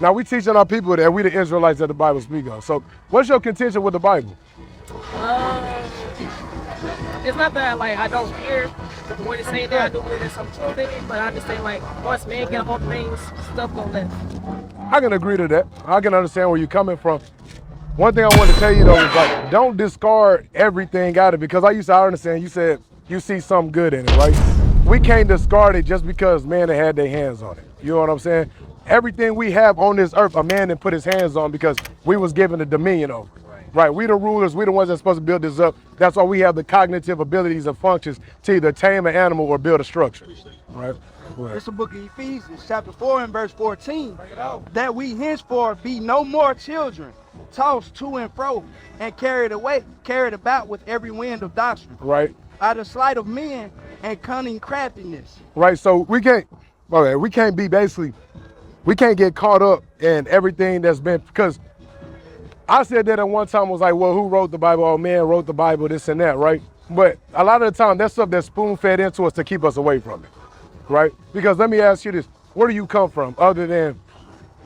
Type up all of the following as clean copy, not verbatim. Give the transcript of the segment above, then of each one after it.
Now we teaching our people that we the Israelites that the Bible speak of. So what's your contention with the Bible? It's not that like I don't care what it's saying there. I do believe there's some truth in it, but I just say like once man get a hold of things, stuff gonna left. I can agree to that. I can understand where you're coming from. One thing I want to tell you though is like, don't discard everything out of it, because I used to understand, you said you see something good in it, right? We can't discard it just because man had their hands on it. You know what I'm saying? Everything we have on this earth, a man didn't put his hands on because we was given the dominion over it. Right, we the rulers, we the ones that's supposed to build this up. That's why we have the cognitive abilities and functions to either tame an animal or build a structure. Right? It's the book of Ephesians, chapter 4 and verse 14. That we henceforth be no more children, tossed to and fro, and carried about with every wind of doctrine. Right. By the sleight of men and cunning craftiness. Right, so we can't be basically, we can't get caught up in everything that's been, because I said that at one time, was like, well, who wrote the Bible? Oh, man wrote the Bible, this and that, right? But a lot of the time, that's stuff that's spoon-fed into us to keep us away from it, right? Because let me ask you this, where do you come from other than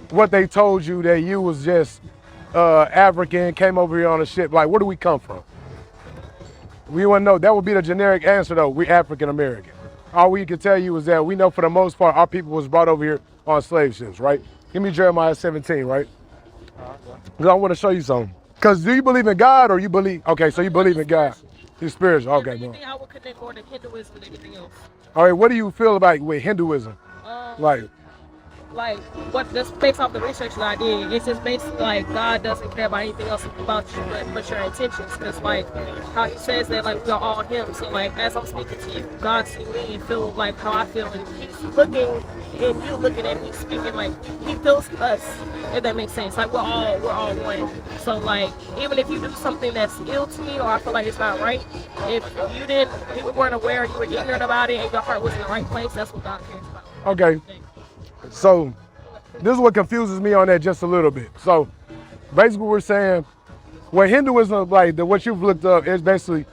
what they told you that you was just African, came over here on a ship? Like, where do we come from? We want to know. That would be the generic answer, though. We African-American. All we can tell you is that we know for the most part, our people was brought over here on slave ships, right? Give me Jeremiah 17, right? Because I want to show you something. Because do you believe in God or you believe, okay, so you believe in God. You're spiritual, okay, bro. I would connect more to Hinduism than anything else. All right, what do you feel about with Hinduism? Like what just based off the research that I did, it's just basically like God doesn't care about anything else about you but your intentions. Because like how he says that like we're all him. So like as I'm speaking to you, God see me and feel like how I feel, and he's looking and you looking at me speaking like he feels us. If that makes sense. Like we're all one. So like even if you do something that's ill to me or I feel like it's not right, if you weren't aware, you were ignorant about it, and your heart was in the right place, that's what God cares about. Okay. So this is what confuses me on that just a little bit. So basically we're saying, well, Hinduism, like what you've looked up, is basically,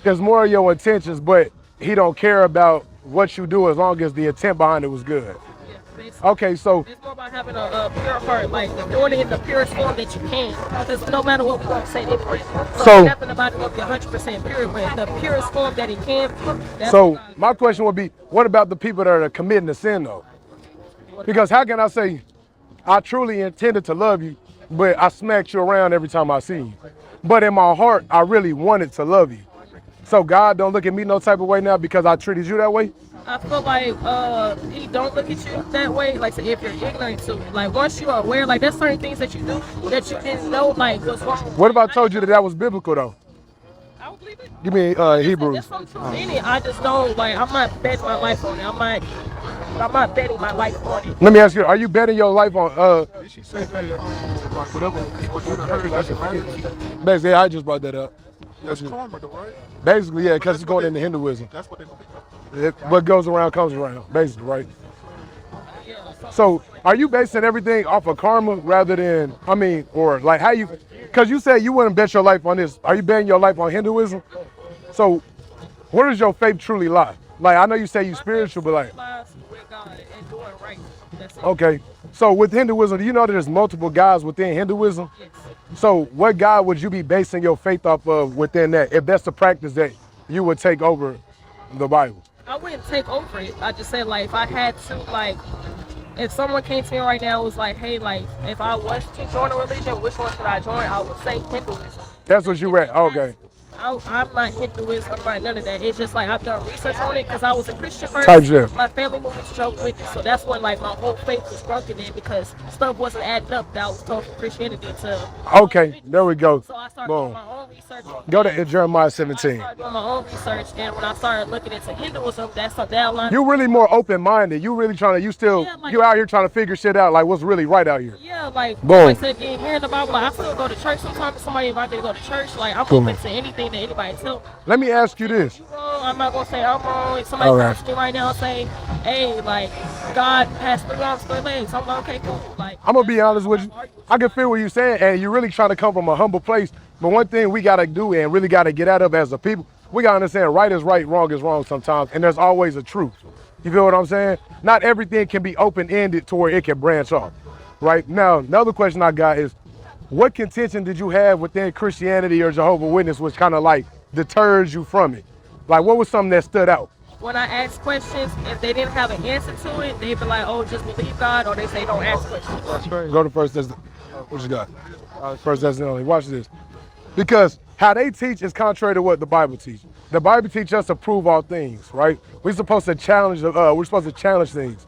there's more of your intentions, but he don't care about what you do as long as the intent behind it was good. Yeah, okay, so it's more about having a pure heart, like doing it in the purest form that you can. Because no matter what we're going to say, different. So nothing about it will be 100% pure, but the purest form that it can. So my question would be, what about the people that are committing the sin though? Because how can I say, I truly intended to love you, but I smacked you around every time I see you. But in my heart, I really wanted to love you. So God don't look at me no type of way now because I treated you that way? I feel like he don't look at you that way, like if you're ignorant to it. Like once you are aware, like there's certain things that you do that you didn't know like what's wrong. What if I told you that was biblical though? I would believe it. Give me Hebrews. There's some truth in it. I just don't like, I'm not betting my life on it. I'm not betting my life on it. Let me ask you, are you betting your life on She said that whatever people do to her, that's a basically, I just brought that up. That's karma though, right? Basically, yeah, because it's going into Hinduism. That's what they believe. What goes around comes around, basically, right? So are you basing everything off of karma rather than, or like how you, because you said you wouldn't bet your life on this. Are you betting your life on Hinduism? So where does your faith truly lie? Like, I know you say you spiritual, but like, okay. So with Hinduism, do you know that there's multiple gods within Hinduism? Yes. So what God would you be basing your faith off of within that, if that's the practice that you would take over the Bible? I wouldn't take over it. I just said like if I had to, like if someone came to me right now and was like, hey, like if I was to join a religion, which one should I join? I would say Hinduism. That's what you read. Okay. I'm not Hinduism, I'm not none of that. It's just like I've done research on it because I was a Christian first. Type shit. My family moved to Jehovah's Witness, so that's when like my whole faith was broken in because stuff wasn't adding up that I was told from Christianity to. Okay, there we go. So I started doing my own research. Go to Jeremiah 17. I started doing my own research, and when I started looking into Hinduism, that's a downline. You really more open-minded. You really trying to, you out here trying to figure shit out, like what's really right out here. Yeah, like boom. Like I said, hearing about, like I still go to church sometimes. If somebody invites me to go to church, like I'm open to anything that anybody tells me. Let me ask you this. I'm not gonna say I'm wrong. If somebody comes to me right now and say, hey, like God has 3 arms, 3 legs, I'm like, okay, cool. Like I'm gonna be honest with you. I can feel what you're saying, and you're really trying to come from a humble place. But one thing we gotta do and really gotta get out of as a people, we gotta understand right is right, wrong is wrong sometimes, and there's always a truth. You feel what I'm saying? Not everything can be open-ended to where it can branch off. Right? Now, another question I got is, what contention did you have within Christianity or Jehovah's Witness which kind of like deters you from it? Like, what was something that stood out? When I ask questions, if they didn't have an answer to it, they'd be like, oh, just believe God, or they say don't ask questions. That's crazy. Go to First Thessalonians. What you got? First Thessalonians. Watch this. Because how they teach is contrary to what the Bible teaches. The Bible teaches us to prove all things, right? We're supposed to challenge. We're supposed to challenge things.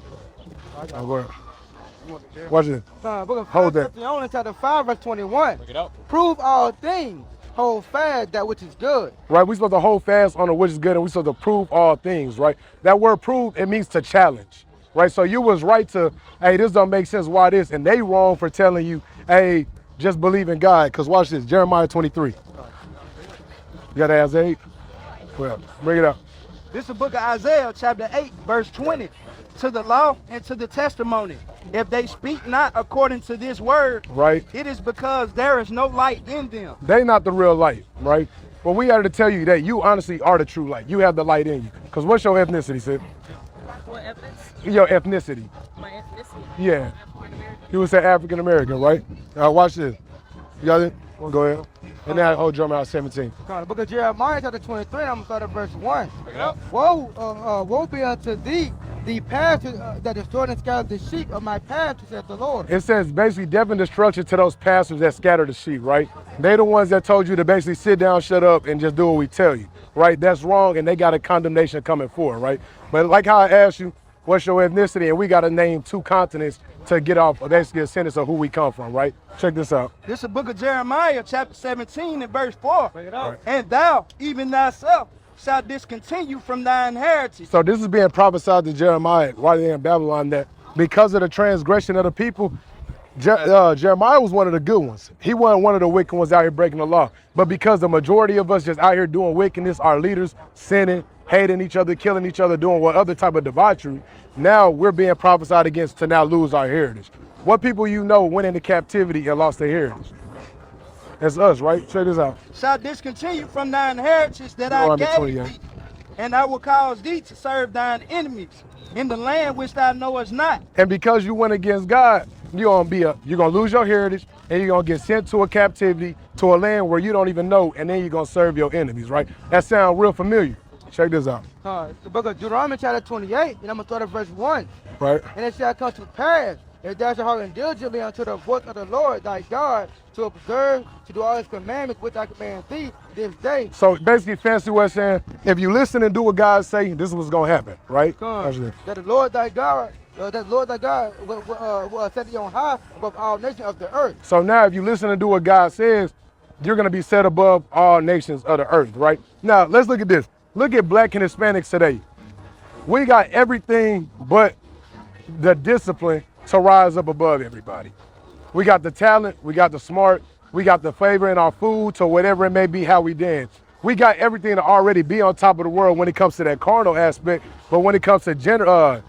Watch this. Book of Hold that. Thessalonians chapter 5, verse 21. Look it up. Prove all things. Hold fast that which is good. Right? We're supposed to hold fast on the which is good, and we're supposed to prove all things, right? That word prove, it means to challenge, right? So you was right to, hey, this don't make sense, why this? And they wrong for telling you, hey, just believe in God. Because watch this, Jeremiah 23. You got Isaiah 8? Well, bring it up. This is the book of Isaiah, chapter 8, verse 20. To the law and to the testimony. If they speak not according to this word, Right? it is because there is no light in them. They not the real light, right? But we got to tell you that you honestly are the true light. You have the light in you. Because what's your ethnicity, Sid? What evidence? Your ethnicity. My ethnicity. Yeah. African-American. You would say African American, right? Watch this. You got it? Go ahead. And now hold Jeremiah 17. The book of Jeremiah, chapter 23, I'm going to start at verse 1. Look it up. Woe be unto thee, the pastures that destroy and scatter the sheep of my pastures, saith the Lord. It says basically death and destruction to those pastors that scatter the sheep, right? They the ones that told you to basically sit down, shut up, and just do what we tell you, right? That's wrong, and they got a condemnation coming forward, right? But like how I asked you, what's your ethnicity? And we got to name 2 continents to get off basically a sentence of who we come from, right? Check this out. This is the book of Jeremiah, chapter 17, and verse 4. Look it up. Right. And thou, even thyself, shalt discontinue from thy inheritance. So this is being prophesied to Jeremiah while they're in Babylon, that because of the transgression of the people, Jeremiah was one of the good ones. He wasn't one of the wicked ones out here breaking the law. But because the majority of us just out here doing wickedness, our leaders sinning, hating each other, killing each other, doing what other type of debauchery, now we're being prophesied against to now lose our heritage. What people you know went into captivity and lost their heritage? That's us, right? Check this out. Shalt discontinue from thine inheritance that I Deuteronomy gave 28. thee, and I will cause thee to serve thine enemies in the land which thou knowest not. And because you went against God, you're gonna lose your heritage, and you're gonna get sent to a captivity to a land where you don't even know, and then you're gonna serve your enemies, right? That sounds real familiar. Check this out, The book of Deuteronomy, chapter 28, and I'm going to start at verse 1. right? And it shall come to pass, if thou shalt hearken diligently unto the voice of the Lord thy God, to observe, to do all his commandments which I command thee this day. So basically, fancy way of saying, if you listen and do what God say, this is what's gonna happen, right? Watch this. That the Lord thy God, will set thee on high above all nations of the earth. So now if you listen and do what God says, you're gonna be set above all nations of the earth, right? Now, let's look at this. Look at Black and Hispanics today. We got everything but the discipline to rise up above everybody. We got the talent, we got the smart, we got the flavor in our food to whatever it may be, how we dance. We got everything to already be on top of the world when it comes to that carnal aspect, but when it comes to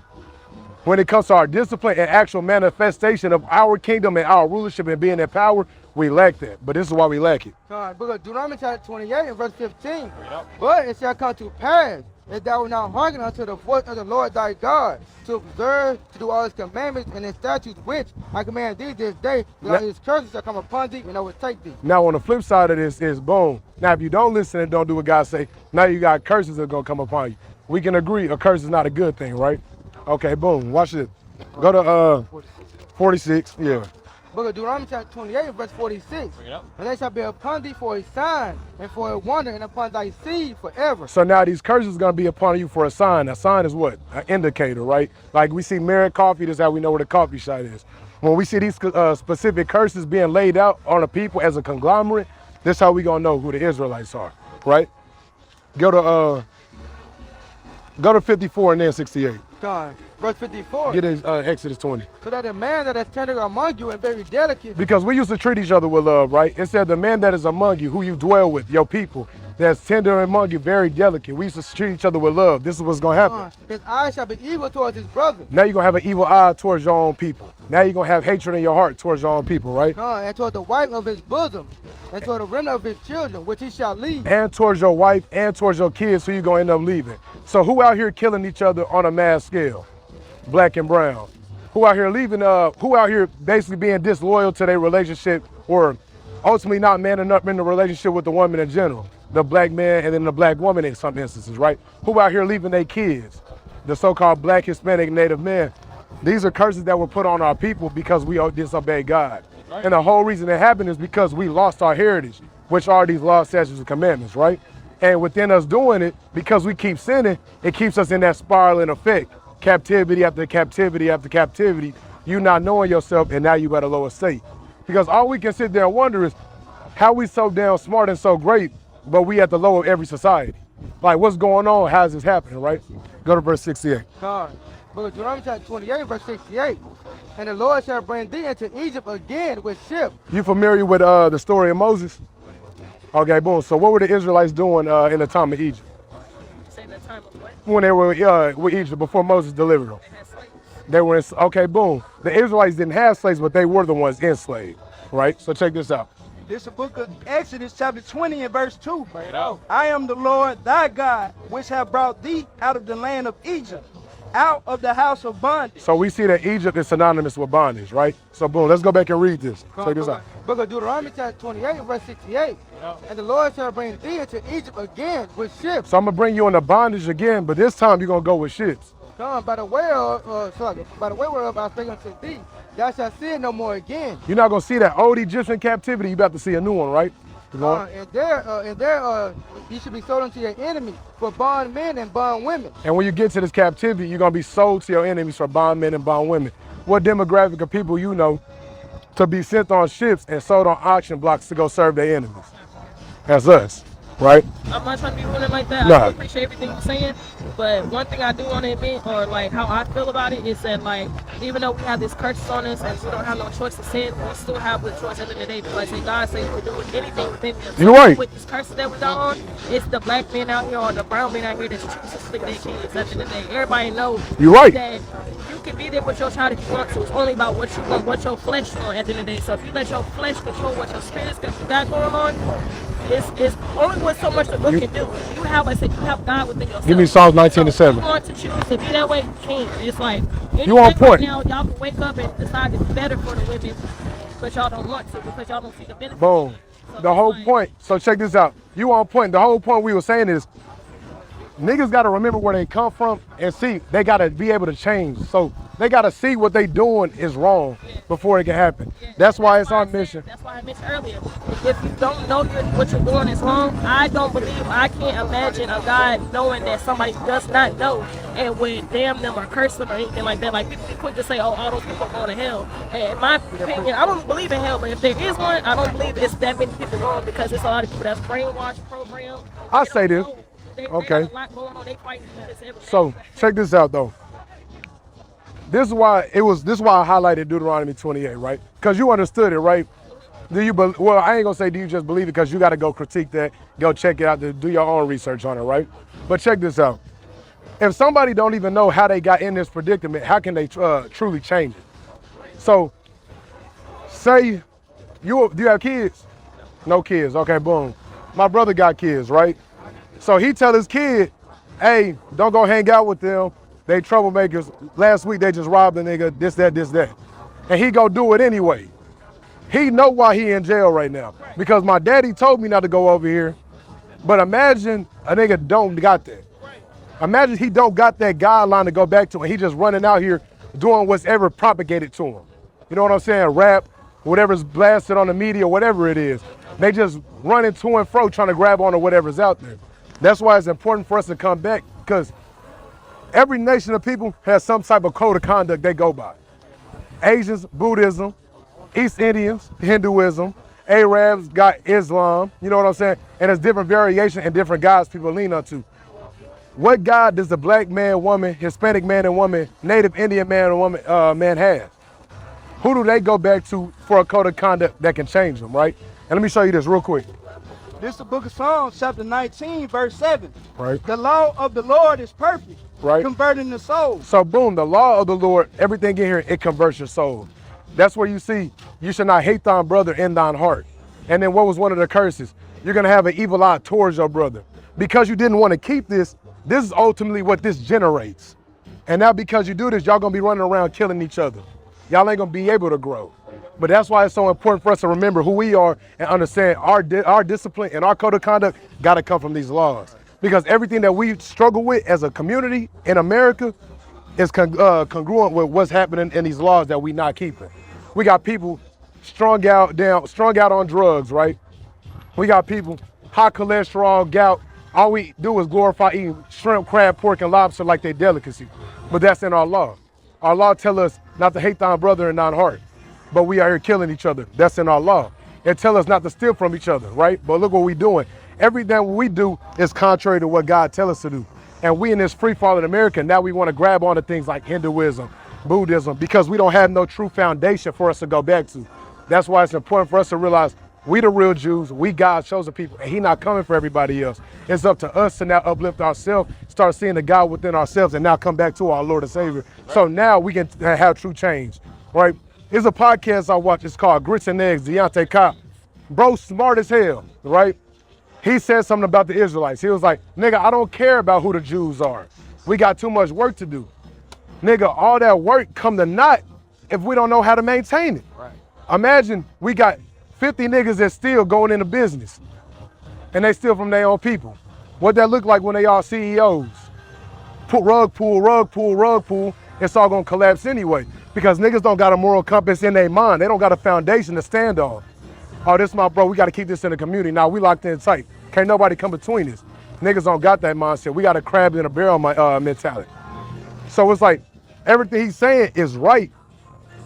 when it comes to our discipline and actual manifestation of our kingdom and our rulership and being in power, we lack that. But this is why we lack it. Book of Deuteronomy chapter 28 and verse 15. But it shall come to pass, if thou wilt not hearken unto the voice of the Lord thy God, to observe, to do all his commandments and his statutes which I command thee this day, that his curses shall come upon thee and overtake thee. Now on the flip side of this is boom. Now if you don't listen and don't do what God say, now you got curses that are gonna come upon you. We can agree a curse is not a good thing, right? Okay, boom, watch this. Go to 46, yeah. Book of Deuteronomy chapter 28 verse 46. And they shall be upon thee for a sign and for a wonder, and upon thy seed forever. So now these curses gonna be upon you for a sign. A sign is what? An indicator, right? Like we see Merit Coffee, that's how we know where the coffee shop is. When we see these specific curses being laid out on the people as a conglomerate, that's how we gonna know who the Israelites are, right? Go to 54 and then 68. God. Verse 54. Get Exodus 20. So that the man that is tender among you and very delicate. Because we used to treat each other with love, right? It said the man that is among you, who you dwell with, your people, that's tender among you, very delicate. We used to treat each other with love. This is what's gonna happen. His eye shall be evil towards his brother. Now you're gonna have an evil eye towards your own people. Now you're gonna have hatred in your heart towards your own people, right? And toward the wife of his bosom, and toward the remnant of his children, which he shall leave. And towards your wife and towards your kids, who you're gonna end up leaving. So who out here killing each other on a mass scale? Black and brown. who out here leaving, who out here basically being disloyal to their relationship or ultimately not manning up in the relationship with the woman in general. The black man and then the black woman in some instances, right? Who out here leaving their kids, the so-called black, Hispanic, Native men. These are curses that were put on our people because we disobeyed God. Right. And the whole reason it happened is because we lost our heritage, which are these laws, statutes, and commandments, right? And within us doing it, because we keep sinning, it keeps us in that spiraling effect. Captivity after captivity after captivity, you not knowing yourself, and now you at a lower state. Because all we can sit there and wonder is how we so damn smart and so great, but we at the low of every society. Like, what's going on? How's this happening, right? Go to verse 68. God. Book of Deuteronomy chapter 28, verse 68. And the Lord shall bring thee into Egypt again with ships. You familiar with the story of Moses? Okay, boom. So what were the Israelites doing in the time of Egypt? Say the time of what? When they were with Egypt before Moses delivered them. They had slaves. They were okay, boom. The Israelites didn't have slaves, but they were the ones enslaved, right? So check this out. This is the book of Exodus chapter 20 and verse 2. Bring it out. I am the Lord thy God, which have brought thee out of the land of Egypt, out of the house of bondage. So we see that Egypt is synonymous with bondage, right? So boom, let's go back and read this. Check this out. Book of Deuteronomy chapter 28, verse 68. And the Lord shall bring thee into Egypt again with ships. So I'm gonna bring you into bondage again, but this time you're gonna go with ships. Come by the way whereof I speak unto thee, thou shalt see it no more again. You're not gonna see that old Egyptian captivity. You about to see a new one, right? And there you should be sold unto your enemy for bond men and bond women. And when you get to this captivity, you're gonna be sold to your enemies for bond men and bond women. What demographic of people you know to be sent on ships and sold on auction blocks to go serve their enemies? That's us, right? I'm not trying to be ruling like that. Nah. I appreciate everything you're saying, but one thing I do want to admit, or like how I feel about it, is that like even though we have these curses on us and we don't have no choice to sin, we still have the choice at the end of the day. Because like God says we can do anything within Him. You're right. With these curses that we got on, it's the black men out here or the brown men out here that's choosing to stick their kids. At the end of the day, everybody knows You're right. that you can be there with your child if you want to. It's only about what you want, what your flesh wants at the end of the day. So if you let your flesh control what your spirit's got going on, it's only what so much the book can do. You have, I said, you have God within yourself. Give me Psalms 19 and 7. If you want to choose to be that way, you can. It's like You on point. Right now, y'all can wake up and decide it's better for the women, but y'all don't want to because y'all don't see the benefits. Boom. So The whole like, point. So check this out. You on point. The whole point we were saying is niggas got to remember where they come from and see they got to be able to change. So they got to see what they doing is wrong before it can happen. Yeah. That's why it's our I mission. That's why I mentioned earlier. If you don't know what you're doing is wrong, I can't imagine a God knowing that somebody does not know and would damn them or curse them or anything like that. Like people be quick to say, oh, all those people are going to hell. And in my opinion, I don't believe in hell, but if there is one, I don't believe it's that many people going because it's a lot of people that's brainwashed, programmed. I say this. They Okay. got a lot going on. They fighting this every day. So check this out though. This is why I highlighted Deuteronomy 28, right? Because you understood it, right? Well, I ain't gonna say do you just believe it, because you gotta go critique that, go check it out, do your own research on it, right? But check this out. If somebody don't even know how they got in this predicament, how can they truly change it? So, say do you have kids? No kids, okay, boom. My brother got kids, right? So he tell his kid, hey, don't go hang out with them. They troublemakers. Last week they just robbed a nigga, this, that. And he go do it anyway. He know why he in jail right now. Because my daddy told me not to go over here. But imagine a nigga don't got that. Imagine he don't got that guideline to go back to and he just running out here doing what's ever propagated to him. You know what I'm saying? Rap, whatever's blasted on the media, whatever it is. They just running to and fro trying to grab onto whatever's out there. That's why it's important for us to come back, because every nation of people has some type of code of conduct they go by. Asians, Buddhism, East Indians, Hinduism, Arabs got Islam, you know what I'm saying? And there's different variation and different gods people lean onto. What God does the black man, woman, Hispanic man and woman, Native Indian man and woman, man have? Who do they go back to for a code of conduct that can change them, right? And let me show you this real quick. This is the book of Psalms, chapter 19, verse 7. Right. The law of the Lord is perfect, Right. converting the soul. So boom, the law of the Lord, everything in here, it converts your soul. That's where you see, you should not hate thine brother in thine heart. And then what was one of the curses? You're gonna have an evil eye towards your brother. Because you didn't want to keep this, this is ultimately what this generates. And now because you do this, y'all gonna be running around killing each other. Y'all ain't gonna be able to grow. But that's why it's so important for us to remember who we are and understand our discipline and our code of conduct gotta come from these laws. Because everything that we struggle with as a community in America is congruent with what's happening in these laws that we not keeping. We got people strung out on drugs, right? We got people high cholesterol, gout. All we do is glorify eating shrimp, crab, pork, and lobster like they delicacy. But that's in our law. Our law tell us not to hate thy brother and thine heart. But we are here killing each other. That's in our law. It tell us not to steal from each other, right? But look what we doing. Everything we do is contrary to what God tell us to do. And we in this free falling America, now we want to grab onto things like Hinduism, Buddhism, because we don't have no true foundation for us to go back to. That's why it's important for us to realize we the real Jews, we God's chosen people, and he not coming for everybody else. It's up to us to now uplift ourselves, start seeing the God within ourselves, and now come back to our Lord and Savior. Right. So now we can have true change, right? There's a podcast I watch, it's called Grits and Eggs, Deontay Cobb. Bro, smart as hell, right? He said something about the Israelites. He was like, nigga, I don't care about who the Jews are. We got too much work to do. Nigga, all that work come to naught if we don't know how to maintain it. Right. Imagine we got 50 niggas that still going into business and they steal from their own people. What that look like when they all CEOs? Put rug pull, it's all gonna collapse anyway because niggas don't got a moral compass in their mind. They don't got a foundation to stand on. Oh, this my bro, we gotta keep this in the community. Now we locked in tight. Can't nobody come between us. Niggas don't got that mindset. We got a crab in a barrel mentality. So it's like, everything he's saying is right,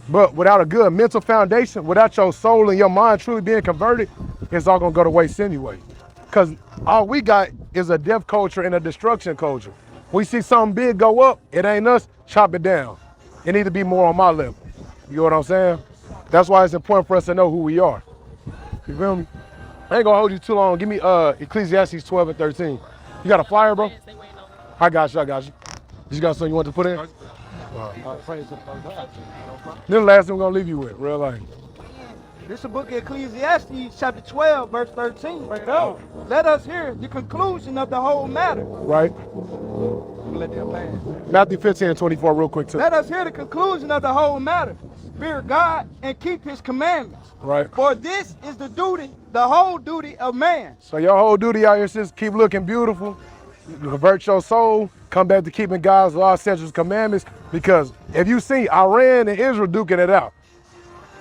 but without a good mental foundation, without your soul and your mind truly being converted, it's all gonna go to waste anyway. Because all we got is a death culture and a destruction culture. We see something big go up, it ain't us, chop it down. It need to be more on my level. You know what I'm saying? That's why it's important for us to know who we are. You feel me? I ain't gonna hold you too long. Give me Ecclesiastes 12 and 13. You got a flyer, bro? I got you. You got something you want to put in? This is the last thing we're gonna leave you with, real life. This is the book of Ecclesiastes, chapter 12, verse 13. Right up. Let us hear the conclusion of the whole matter. Right. Matthew 15 and 24, real quick too. Let us hear the conclusion of the whole matter. Fear God and keep his commandments. Right. For this is the duty, the whole duty of man. So your whole duty out here is just keep looking beautiful, convert your soul, come back to keeping God's law, statutes, commandments. Because if you see Iran and Israel duking it out,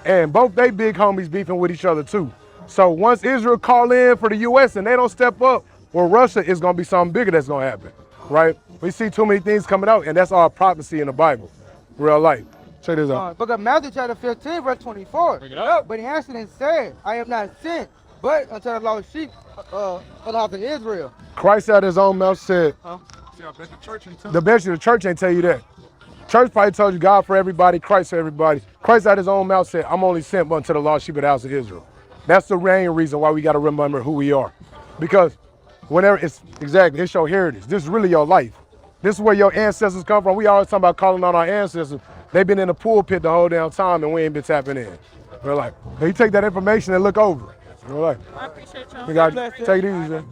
and both they big homies beefing with each other too. So once Israel call in for the US and they don't step up, well, Russia is gonna be something bigger that's gonna happen, right? We see too many things coming out, and that's all prophecy in the Bible, real life. Check this out. Book of Matthew chapter 15, verse 24. Bring it up. But he answered and said, I am not sent, but unto the lost sheep of the house of Israel. Christ out his own mouth said, See, I bet the church ain't telling the best of the church ain't tell you that. Church probably told you God for everybody, Christ for everybody. Christ out his own mouth said, I'm only sent unto the lost sheep of the house of Israel. That's the main reason why we got to remember who we are. Because whenever it's your heritage. This is really your life. This is where your ancestors come from. We always talk about calling on our ancestors. They've been in the pulpit the whole damn time and we ain't been tapping in. We're like, you take that information and look over it. We're like, I appreciate y'all. we got to take it easy.